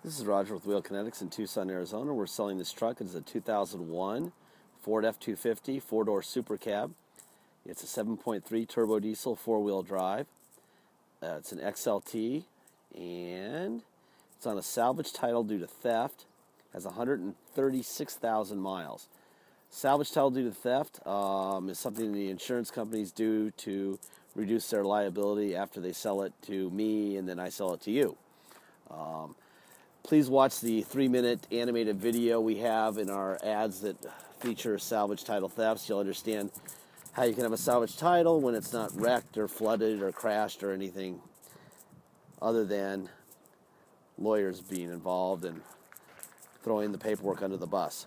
This is Roger with Wheel Kinetics in Tucson, Arizona. We're selling this truck. It's a 2001 Ford F-250 four-door Super Cab. It's a 7.3 turbo diesel four-wheel drive. It's an XLT, and it's on a salvage title due to theft. Has 136,000 miles. Salvage title due to theft is something the insurance companies do to reduce their liability after they sell it to me and then I sell it to you. Please watch the 3-minute animated video we have in our ads that feature salvage title thefts. You'll understand how you can have a salvage title when it's not wrecked or flooded or crashed or anything other than lawyers being involved and throwing the paperwork under the bus,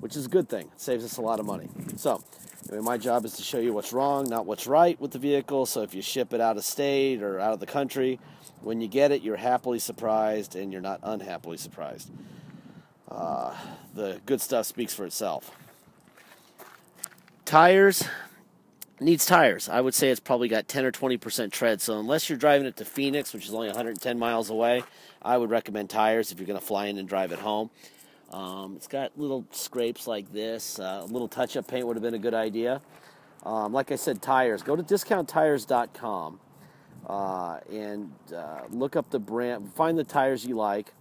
which is a good thing. It saves us a lot of money. So, anyway, my job is to show you what's wrong, not what's right with the vehicle. So if you ship it out of state or out of the country, when you get it, you're happily surprised and you're not unhappily surprised. The good stuff speaks for itself. Tires, needs tires. I would say it's probably got 10 or 20% tread. So unless you're driving it to Phoenix, which is only 110 miles away, I would recommend tires if you're going to fly in and drive it home. It's got little scrapes like this. A little touch-up paint would have been a good idea. Like I said, tires. Go to discounttires.com and look up the brand. Find the tires you like.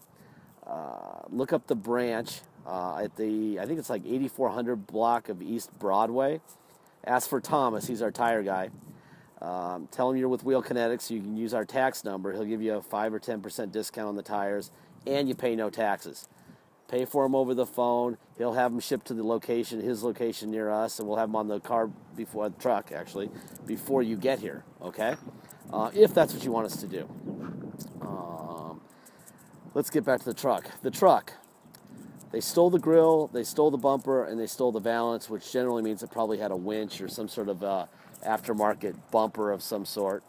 Look up the branch at the, I think it's like 8400 block of East Broadway. Ask for Thomas. He's our tire guy. Tell him you're with Wheel Kinetics. You can use our tax number. He'll give you a 5 or 10% discount on the tires, and you pay no taxes. Pay for them over the phone. He'll have them shipped to the location, his location near us, and we'll have them on the car before the truck, actually, before you get here. Okay, if that's what you want us to do. Let's get back to the truck. The truck. They stole the grill, they stole the bumper, and they stole the valance, which generally means it probably had a winch or some sort of aftermarket bumper of some sort.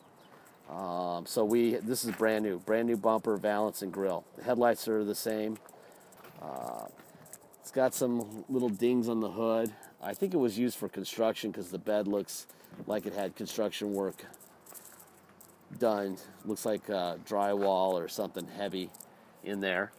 This is brand new bumper, valance, and grill. The headlights are the same. It's got some little dings on the hood. I think it was used for construction because the bed looks like it had construction work done. Looks like drywall or something heavy in there.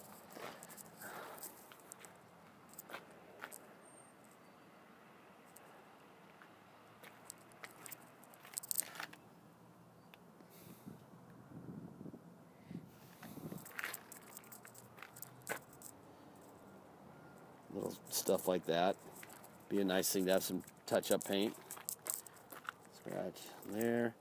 Little stuff like that. Be a nice thing to have some touch-up paint. Scratch there.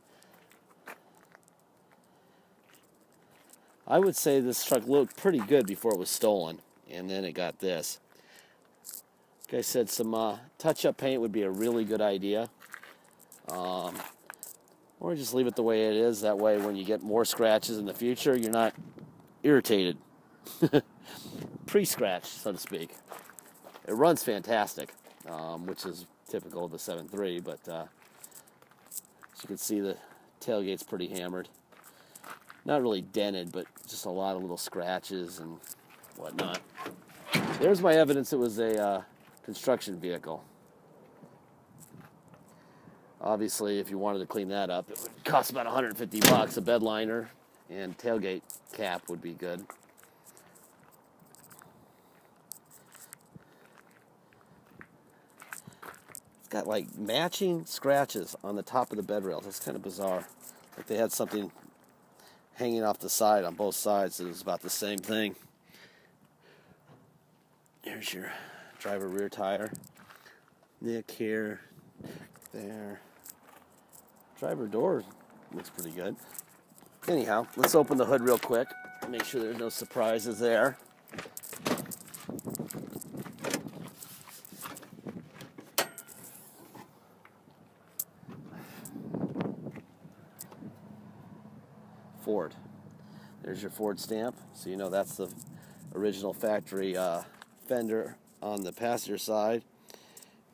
I would say this truck looked pretty good before it was stolen, and then it got this. Like I said, some touch-up paint would be a really good idea. Or just leave it the way it is. That way, when you get more scratches in the future, you're not irritated. Pre-scratch, so to speak. It runs fantastic, which is typical of the 7.3, but as you can see, the tailgate's pretty hammered. Not really dented, but just a lot of little scratches and whatnot. There's my evidence it was a construction vehicle. Obviously, if you wanted to clean that up, it would cost about $150. A bed liner and tailgate cap would be good. It's got like matching scratches on the top of the bed rails. That's kind of bizarre. Like they had something hanging off the side on both sides that was about the same thing. Here's your driver rear tire. Nick here, there. Driver door looks pretty good. Anyhow, let's open the hood real quick. Make sure there's no surprises there. Ford. There's your Ford stamp, so you know that's the original factory fender on the passenger side.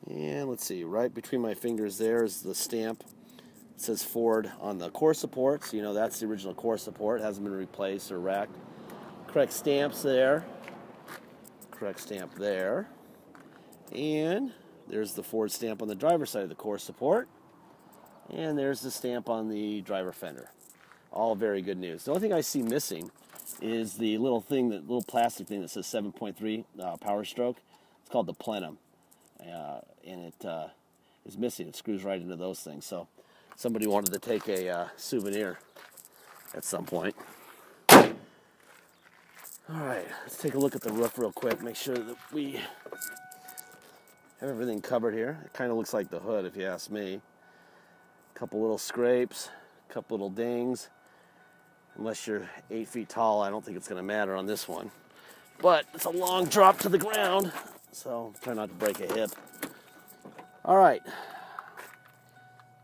And let's see, right between my fingers there is the stamp. It says Ford on the core support, so you know that's the original core support. It hasn't been replaced or wrecked. Correct stamps there. Correct stamp there. And there's the Ford stamp on the driver's side of the core support. And there's the stamp on the driver fender. All very good news. The only thing I see missing is the little thing, that little plastic thing that says 7.3 power stroke. It's called the plenum, and it is missing. It screws right into those things. So somebody wanted to take a souvenir at some point. All right, let's take a look at the roof real quick. Make sure that we have everything covered here. It kind of looks like the hood, if you ask me. A couple little scrapes, a couple little dings. Unless you're 8 feet tall, I don't think it's going to matter on this one. But it's a long drop to the ground, so try not to break a hip. All right,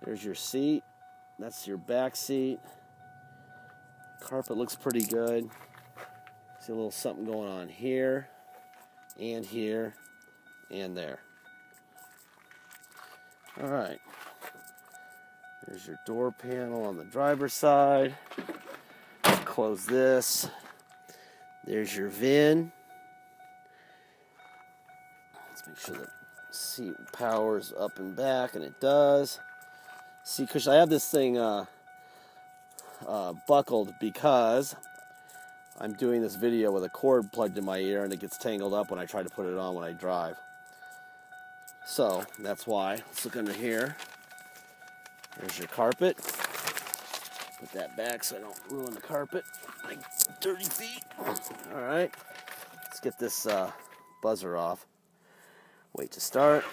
there's your seat. That's your back seat. Carpet looks pretty good. See a little something going on here, and there. All right. There's your door panel on the driver's side. Close this. There's your VIN. Let's make sure the seat powers up and back, and it does. See, because I have this thing buckled because I'm doing this video with a cord plugged in my ear, and it gets tangled up when I try to put it on when I drive. So that's why. Let's look under here. There's your carpet. Put that back so I don't ruin the carpet. Like 30 feet. All right. Let's get this buzzer off. Wait to start.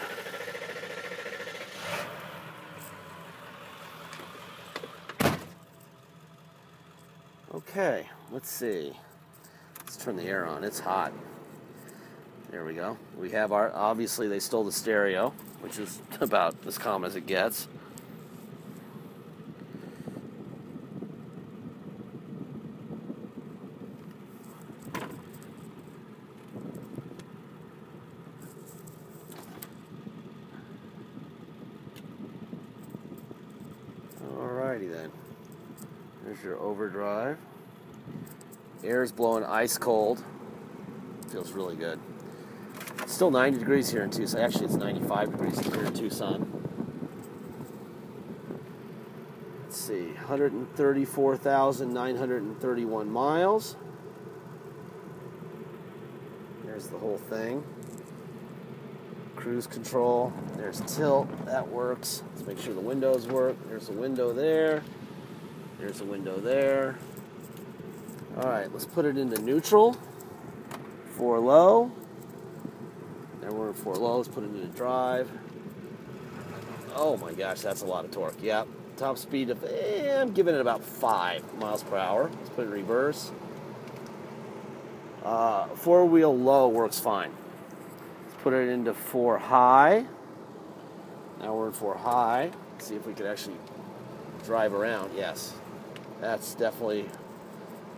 Okay, let's see. Let's turn the air on. It's hot. There we go. We have our, obviously they stole the stereo, which is about as common as it gets. Alrighty then. There's your overdrive. Air is blowing ice cold. Feels really good. It's still 90 degrees here in Tucson. Actually, it's 95 degrees here in Tucson. Let's see, 134,931 miles. There's the whole thing. Cruise control. There's tilt. That works. Let's make sure the windows work. There's a window there. There's a window there. All right, let's put it into neutral. 4 low. There we're in 4 low. Let's put it into drive. Oh my gosh, that's a lot of torque. Yep. Top speed of, I'm giving it about 5 miles per hour. Let's put it in reverse. 4-wheel low works fine. Let's put it into 4 high. Now we're in 4 high. Let's see if we could actually drive around. Yes, that's definitely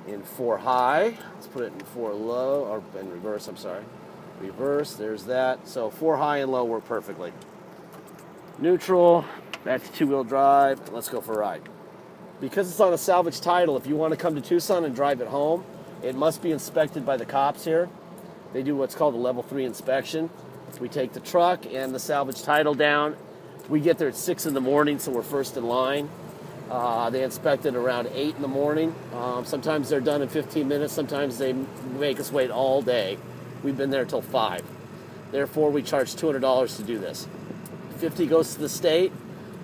in 4 high. Let's put it in 4 low, or in reverse, I'm sorry. Reverse, there's that. So 4 high and low work perfectly. Neutral, that's 2-wheel drive, and let's go for a ride. Because it's on a salvage title, if you want to come to Tucson and drive it home, it must be inspected by the cops here. They do what's called a level 3 inspection. We take the truck and the salvage title down. We get there at 6 in the morning, so we're first in line. They inspect it around 8 in the morning. Sometimes they're done in 15 minutes. Sometimes they make us wait all day. We've been there till 5. Therefore, we charge $200 to do this. $50 goes to the state,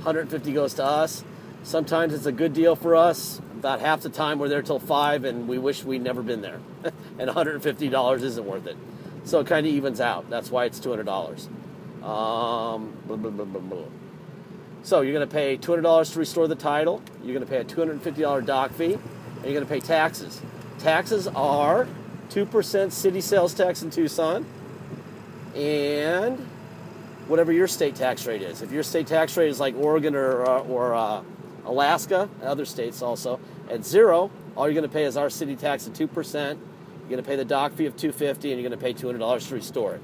$150 goes to us. Sometimes it's a good deal for us. About half the time we're there till 5, and we wish we'd never been there. And $150 isn't worth it. So it kind of evens out. That's why it's $200. So you're going to pay $200 to restore the title. You're going to pay a $250 dock fee, and you're going to pay taxes. Taxes are 2% city sales tax in Tucson, and whatever your state tax rate is. If your state tax rate is like Oregon or Alaska, other states also, at 0, all you're going to pay is our city tax at 2%. You're going to pay the dock fee of $250, and you're going to pay $200 to restore it.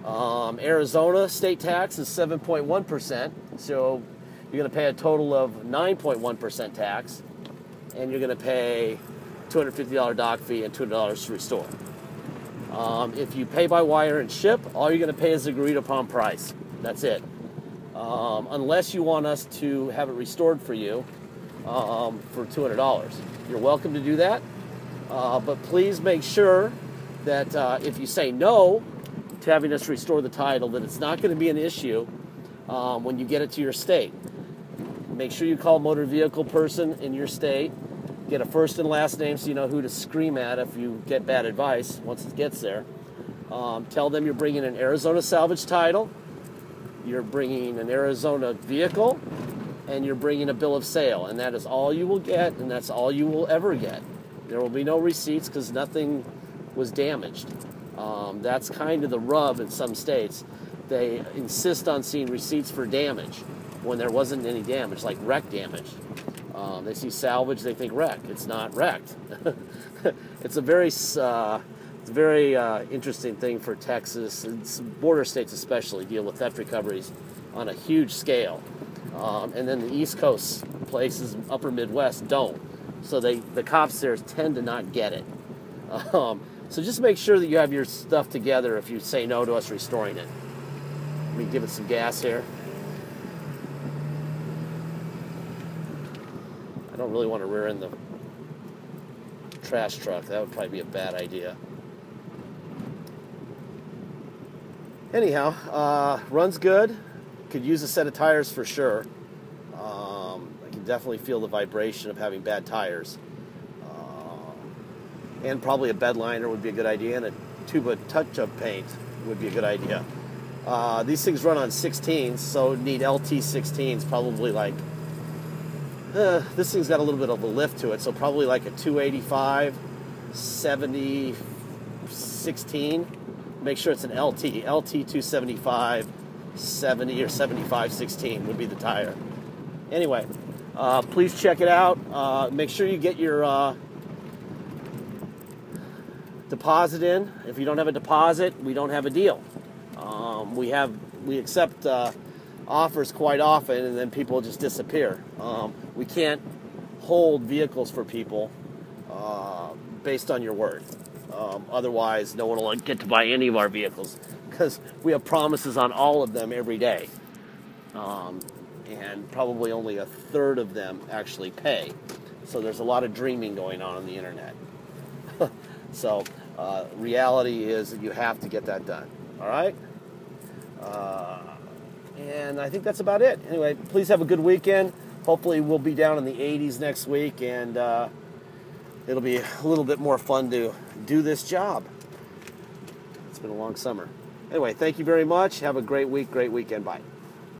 Arizona state tax is 7.1%, so you're going to pay a total of 9.1% tax, and you're going to pay $250 dock fee and $200 to restore. If you pay by wire and ship, all you're going to pay is the agreed upon price. That's it. Unless you want us to have it restored for you for $200. You're welcome to do that. But please make sure that if you say no to having us restore the title, that it's not going to be an issue when you get it to your state. Make sure you call a motor vehicle person in your state. Get a first and last name so you know who to scream at if you get bad advice once it gets there. Tell them you're bringing an Arizona salvage title, you're bringing an Arizona vehicle, and you're bringing a bill of sale. And that is all you will get, and that's all you will ever get. There will be no receipts because nothing was damaged. That's kind of the rub in some states. They insist on seeing receipts for damage when there wasn't any damage, like wreck damage. They see salvage, they think wreck. It's not wrecked. It's a very interesting thing for Texas. It's border states especially deal with theft recoveries on a huge scale. And then the East Coast places, upper Midwest, don't. So the cops there tend to not get it. So just make sure that you have your stuff together if you say no to us restoring it. Let me give it some gas here. I don't really want to rear end the trash truck. That would probably be a bad idea. Anyhow, runs good. Could use a set of tires for sure. I can definitely feel the vibration of having bad tires. And probably a bed liner would be a good idea, and a tube of touch-up paint would be a good idea. These things run on 16s, so need LT 16s, probably like, this thing's got a little bit of a lift to it, so probably like a 285, 70, 16. Make sure it's an LT. LT 275, 70 or 75, 16 would be the tire. Anyway, please check it out. Make sure you get your deposit in. If you don't have a deposit, we don't have a deal. We accept offers quite often, and then people just disappear. We can't hold vehicles for people based on your word. Otherwise, no one will get to buy any of our vehicles because we have promises on all of them every day. And probably only a third of them actually pay. So there's a lot of dreaming going on the internet. So reality is that you have to get that done. All right? And I think that's about it. Anyway, please have a good weekend. Hopefully we'll be down in the 80s next week, and it'll be a little bit more fun to do this job. It's been a long summer. Anyway, thank you very much. Have a great week, great weekend. Bye.